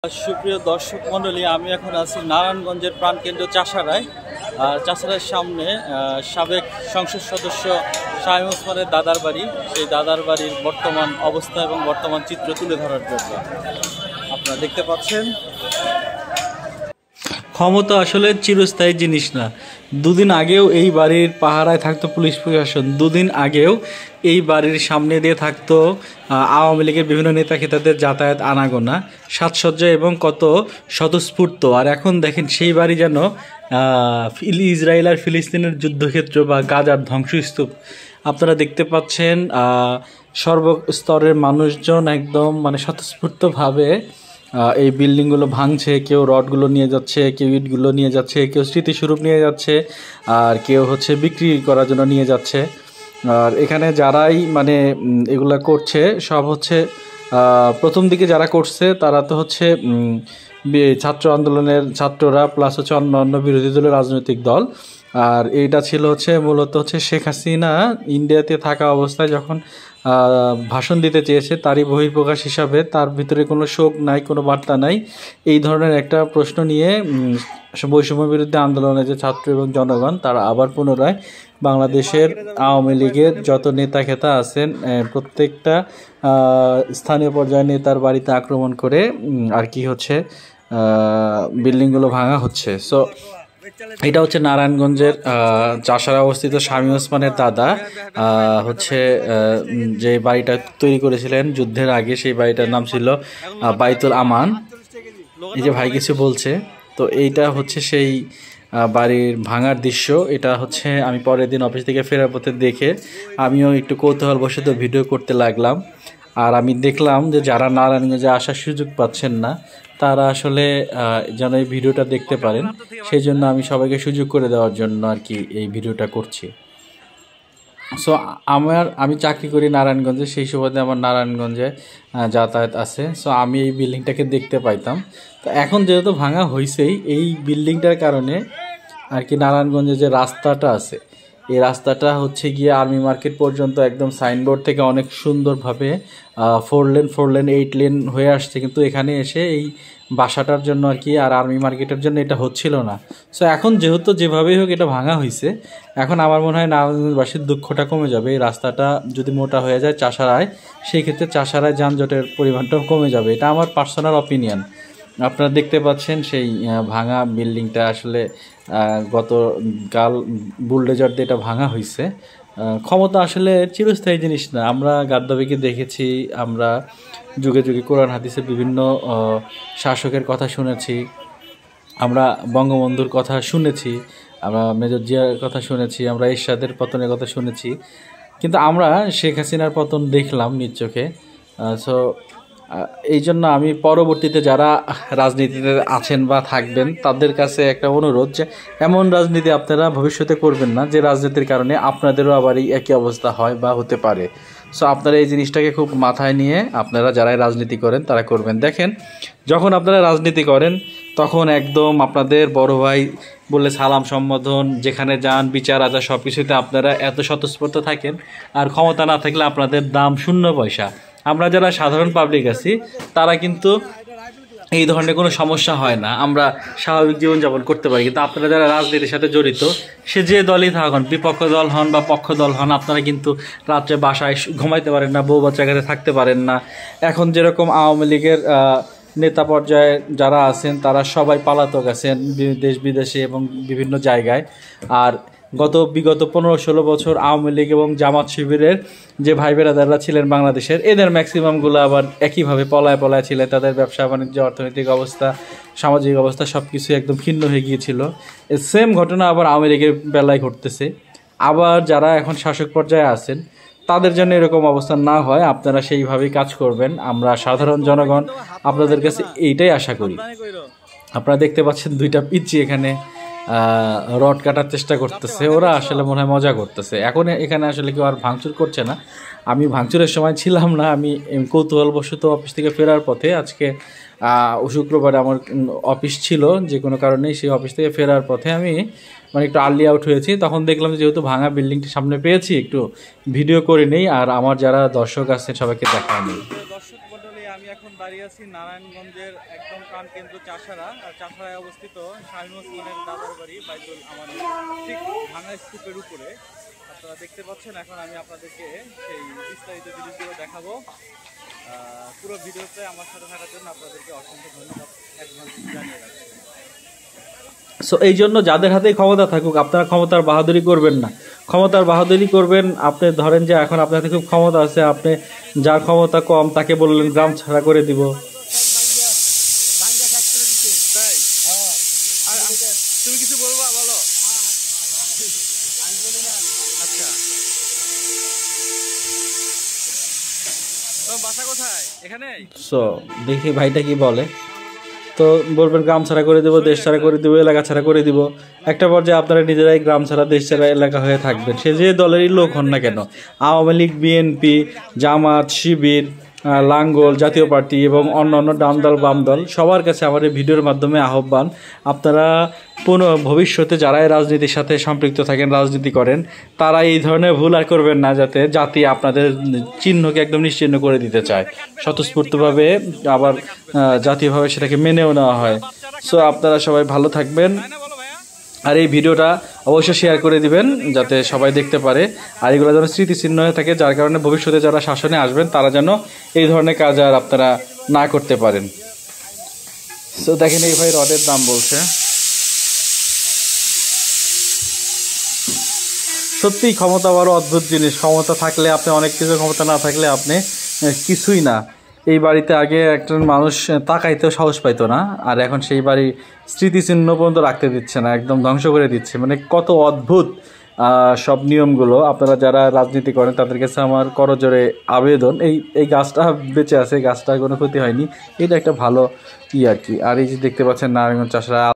সুপ্রিয় দর্শক মণ্ডলী, আমি এখন আছি নারায়ণগঞ্জের প্রাণকেন্দ্র চাষারায়। আর চাষারায়ের সামনে সাবেক সংসদ সদস্য শামীম ওসমানের দাদার বাড়ি। সেই দাদার বাড়ির বর্তমান অবস্থা এবং বর্তমান চিত্র তুলে ধরার জন্য আপনারা দেখতে পাচ্ছেন। ক্ষমতা আসলে চিরস্থায়ী জিনিস না। দুদিন আগেও এই বাড়ির পাহারায় থাকতো পুলিশ প্রশাসন, দুদিন আগেও এই বাড়ির সামনে দিয়ে থাকতো আওয়ামী লীগের বিভিন্ন নেতা খেতাদের যাতায়াত আনাগোনা, সাজসজ্জা এবং কত স্বতঃস্ফূর্ত। আর এখন দেখেন সেই বাড়ি যেন ইসরায়েল আর ফিলিস্তিনের যুদ্ধক্ষেত্র বা গাজার ধ্বংসস্তূপ। আপনারা দেখতে পাচ্ছেন সর্বস্তরের মানুষজন একদম স্বতঃস্ফূর্তভাবে এই বিল্ডিংগুলো ভাঙছে। কেউ রডগুলো নিয়ে যাচ্ছে, কেউ ইটগুলো নিয়ে যাচ্ছে, কেউ স্মৃতিস্বরূপ নিয়ে যাচ্ছে, আর কেউ বিক্রি করার জন্য নিয়ে যাচ্ছে। আর এখানে যারাই এগুলা করছে সব প্রথম দিকে যারা করছে তারা তো ছাত্র আন্দোলনের ছাত্ররা প্লাস অন্য বিরোধী দলের রাজনৈতিক দল। আর এইটা ছিল মূলত শেখ হাসিনা ইন্ডিয়াতে থাকা অবস্থায় যখন ভাষণ দিতে চেয়েছে তারই বহিঃপ্রকাশ হিসাবে, তার ভিতরে কোনো শোক নাই, কোনো বার্তা নাই, এই ধরনের একটা প্রশ্ন নিয়ে বৈষম্য বিরুদ্ধে আন্দোলনে যে ছাত্র এবং জনগণ তারা আবার পুনরায় বাংলাদেশের আওয়ামী লীগের যত নেতা খেতা আছেন প্রত্যেকটা স্থানীয় পর্যায়ে নেতার বাড়িতে আক্রমণ করে বিল্ডিংগুলো ভাঙা হচ্ছে। সো এটা নারায়ণগঞ্জের চাষারা অবস্থিত শামীম ওসমানের দাদা যে বাড়িটা তৈরি করেছিলেন যুদ্ধের আগে, সেই বাড়িটার নাম ছিল বাইতুল আমান। এই যে ভাই কিছু বলছে, তো এইটা সেই বাড়ির ভাঙার দৃশ্য। এটা আমি পরের দিন অফিস থেকে ফেরার পথে দেখে আমিও একটু কৌতূহলবশত ভিডিও করতে লাগলাম। আর আমি দেখলাম যে যারা নারায়ণগঞ্জে আসার সুযোগ পাচ্ছেন না তারা আসলে যেন এই ভিডিওটা দেখতে পারেন, সেই জন্য আমি সবাইকে সুযোগ করে দেওয়ার জন্য এই ভিডিওটা করছি। সো আমি চাকরি করি নারায়ণগঞ্জে, সেই সুবাদে আমার নারায়ণগঞ্জে যাতায়াত আছে। সো আমি এই বিল্ডিংটাকে দেখতে পাইতাম। তো এখন যেহেতু ভাঙা হয়েছেই, এই বিল্ডিংটার কারণে নারায়ণগঞ্জে যে রাস্তাটা আছে এই রাস্তাটা গিয়ে আর্মি মার্কেট পর্যন্ত একদম সাইনবোর্ড থেকে অনেক সুন্দরভাবে 4 লেন 8 লেন হয়ে আসছে, কিন্তু এখানে এসে এই বাসাটার জন্য আর আর্মি মার্কেটের জন্য এটা হচ্ছিল না। সো এখন যেহেতু যেভাবেই হোক এটা ভাঙা হয়েছে, এখন আমার মনে হয় নারায়ণগঞ্জবাসীর দুঃখটা কমে যাবে। এই রাস্তাটা যদি মোটা হয়ে যায় চাষারায়, সেই ক্ষেত্রে চাষারায় যানজটের পরিমাণটাও কমে যাবে। এটা আমার পার্সোনাল অপিনিয়ন। আপনারা দেখতে পাচ্ছেন সেই ভাঙা বিল্ডিংটা গতকাল বুলডোজার দিয়ে এটা ভাঙা হয়েছে। ক্ষমতা আসলে চিরস্থায়ী জিনিস না। আমরা গাদ্দাফিকে দেখেছি, আমরা যুগে যুগে কোরআন হাদিসে বিভিন্ন শাসকের কথা শুনেছি, আমরা বঙ্গবন্ধুর কথা শুনেছি, আমরা মেজর জিয়ার কথা শুনেছি, আমরা এরশাদের পতনের কথা শুনেছি, কিন্তু আমরা শেখ হাসিনার পতন দেখলাম নিজ চোখে। সো এই জন্য আমি পরবর্তীতে যারা রাজনীতিতে আছেন বা থাকবেন তাদের কাছে একটা অনুরোধ যে এমন রাজনীতি আপনারা ভবিষ্যতে করবেন না যে রাজনীতির কারণে আপনাদেরও আবার এই একই অবস্থা হয় বা হতে পারে। সো আপনারা এই জিনিসটাকে খুব মাথায় নিয়ে আপনারা যারাই রাজনীতি করেন তারা করবেন। দেখেন, যখন আপনারা রাজনীতি করেন তখন একদম আপনাদের বড় ভাই বলে সালাম সম্বোধন, যেখানে যান বিচার আচার সব কিছুতে আপনারা এত স্বতঃস্ফূর্ত থাকেন, আর ক্ষমতা না থাকলে আপনাদের দাম 0 পয়সা। আমরা যারা সাধারণ পাবলিক আছি তারা কিন্তু এই ধরনের কোনো সমস্যা হয় না, আমরা স্বাভাবিক জীবনযাপন করতে পারি। কিন্তু আপনারা যারা রাজনীতির সাথে জড়িত, সে যে দলই থাকুন, বিপক্ষ দল হন বা পক্ষ দল হন, আপনারা কিন্তু রাত্রে বাসায় ঘুমাইতে পারেন না, বউ বাচ্চার কাছে থাকতে পারেন না। এখন যেরকম আওয়ামী লীগের নেতা পর্যায়ে যারা আছেন তারা সবাই পলাতক আছেন দেশ বিদেশে এবং বিভিন্ন জায়গায়। আর বিগত 15-16 বছর আওয়ামী লীগ এবং জামাত শিবিরের যে ভাই বেরাদাররা ছিলেন বাংলাদেশের, এদের ম্যাক্সিমামগুলো আবার একইভাবে পলায় ছিলেন। তাদের ব্যবসা বাণিজ্য, অর্থনৈতিক অবস্থা, সামাজিক অবস্থা সব কিছু একদম ক্ষীণ হয়ে গিয়েছিল। সেম ঘটনা আবার আওয়ামী লীগের বেলায় ঘটতেছে। আবার যারা এখন শাসক পর্যায়ে আছেন তাদের জন্য এরকম অবস্থা না হয় আপনারা সেইভাবেই কাজ করবেন। আমরা সাধারণ জনগণ আপনাদের কাছে এইটাই আশা করি। আপনারা দেখতে পাচ্ছেন 2টা পিচ্চি এখানে রড কাটার চেষ্টা করতেছে, ওরা আসলে মনে হয় মজা করতেছে। এখন এখানে আসলে কেউ আর ভাঙচুর করছে না। আমি ভাঙচুরের সময় ছিলাম না, আমি কৌতূহলবশত অফিস থেকে ফেরার পথে, আজকে শুক্রবারে আমার অফিস ছিল যে কোনো কারণেই, সেই অফিস থেকে ফেরার পথে আমি একটু আর্লি আউট হয়েছি। তখন দেখলাম যেহেতু ভাঙা বিল্ডিংটি সামনে পেয়েছি একটু ভিডিও করে নেই, আর আমার যারা দর্শক আছে সবাইকে দেখানো নেই। দর্শক মণ্ডলী, আমি এখন দাঁড়িয়ে আছি নারায়ণগঞ্জের একদম প্রাণকেন্দ্র চাষারা, আর চাষারায় অবস্থিত শামীম ওসমানের দাদার বাড়ি বাইতুল আমানের ঠিক ভাঙা স্তূপের উপরে। আপনারা দেখতে পাচ্ছেন। এখন আমি আপনাদেরকে সেই বিস্তারিত জিনিসগুলো দেখাবো। পুরো ভিডিওতে আমার সাথে থাকার জন্য আপনাদেরকে অসংখ্য ধন্যবাদ অ্যাডভান্স জানিয়ে রাখছি। সো এই জন্য যাদের হাতেই ক্ষমতা থাকুক, আপনারা ক্ষমতার বাহাদুরি করবেন না। ক্ষমতার বাহাদুরি করবেন, আপনি ধরেন যে এখন আপনার হাতে খুব ক্ষমতা আছে, আপনি যার ক্ষমতা কম তাকে বললেন গ্রাম ছাড়া করে দিব। তুমি কিছু বলবা, বলো। আচ্ছা, তোমার বাসা কোথায়? এখানে। সো দেখি ভাইটা কি বলে। তো বলবেন গ্রাম ছাড়া করে দেবো, দেশ ছাড়া করে দেবো, এলাকা ছাড়া করে দিব। একটা পর্যায়ে আপনারা নিজেরাই গ্রাম ছাড়া, দেশ ছাড়া, এলাকা হয়ে থাকবেন। সে যে দলেরই লোক হন না কেন, আওয়ামী লীগ, বিএনপি, জামাত, শিবির, লাঙ্গল, জাতীয় পার্টি এবং অন্যান্য ডান দল, বাম দল, সবার কাছে আমার এই ভিডিওর মাধ্যমে আহ্বান, আপনারা ভবিষ্যতে যারাই রাজনীতির সাথে সম্পৃক্ত থাকেন, রাজনীতি করেন, তারা এই ধরনের ভুল আর করবেন না, যাতে জাতি আপনাদের চিহ্নকে একদম নিশ্চিহ্ন করে দিতে চায়। স্বতঃস্ফূর্তভাবে আবার জাতীয়ভাবে সেটাকে মেনেও নেওয়া হয়। সো আপনারা সবাই ভালো থাকবেন, আর এই ভিডিওটা অবশ্যই শেয়ার করে দিবেন যাতে সবাই দেখতে পারে, আর এগুলো যেন স্মৃতিচিহ্ন হয়ে থাকে, যার কারণে ভবিষ্যতে যারা শাসনে আসবেন তারা যেন এই ধরনের কাজ আর আপনারা না করতে পারেন। সো দেখেন এই ভাই রডের দাম বলছে। সত্যিই ক্ষমতা বড় অদ্ভুত জিনিস। ক্ষমতা থাকলে আপনি অনেক কিছু, ক্ষমতা না থাকলে আপনি কিছুই না। এই বাড়িতে আগে একজন মানুষ তাকাইতেও সাহস পাইতো না, আর এখন সেই বাড়ি স্মৃতিচিহ্ন পর্যন্ত রাখতে দিচ্ছে না, একদম ধ্বংস করে দিচ্ছে। মানে কত অদ্ভুত সব নিয়মগুলো। আপনারা যারা রাজনীতি করেন তাদের কাছে আমার করজোরে আবেদন, এই গাছটা বেঁচে আছে, গাছটার কোনো ক্ষতি হয়নি, এটা একটা ভালো আর কি। আর এই যে দেখতে পাচ্ছেন নারায়ণগঞ্জ চাষারা।